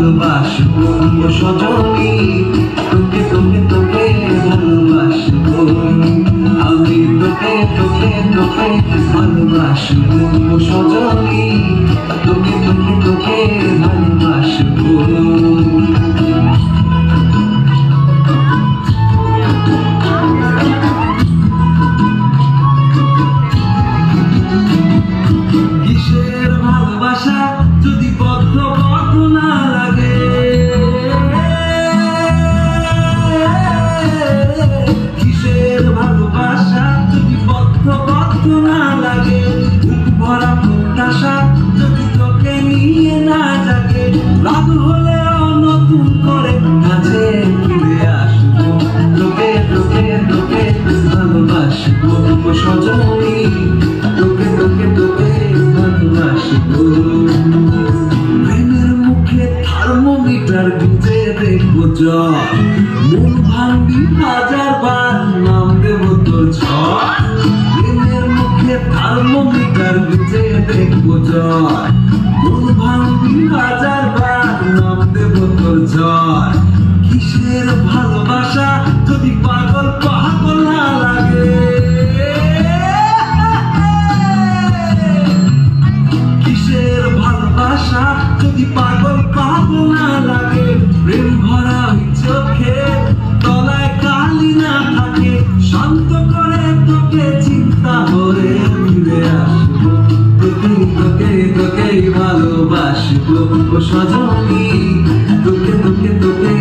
ভালোবাসবো সজনী, তোকে তোকে তোকে ভালোবাসবো আমি, তোকে তোকে তোকে ভালোবাসবো সজনী, তোকে তোকে তোকে ভালোবাসবো। কিসের ভালোবাসা যদি বদ্ধ বদ্ধ না লাগে, কিসের ভালোবাসা যদি বদ্ধ বদ্ধ না লাগে, বুক ভরা প্রত্যাশা যদি তোকে নিয়ে না জাগে, রাত হলেও নতুন করে কাছে ফিরে আসবো, তোকে তোকে তোকে ভালোবাসবো সজনী, তোকে তোকে তোকে ভালোবাসবো। প্রেমের মুখে থার্মোমিটার গুঁজে দেখবো জ্বর, মন ভাঙবি হাজার বার নাম দেবো তোর ঝড়। প্রেমের মুখে থার্মোমিটার গুঁজে দেখবো জ্বর, মন ভাঙবি হাজার বার নাম দেবো তোর ঝড়। কিসের ভালোবাসা যদি পাগল পাগল না লাগে, কিসের ভালোবাসা যদি পাগল পাগল না লাগে, প্রেম ভরা চোখে তলায় কালি না থাকে, শান্ত করে তোকে চিন্তা করে ফিরে আসবো, তোকে তোকে তোকে ভালোবাসবো সজনী, তোকে তোকে তোকে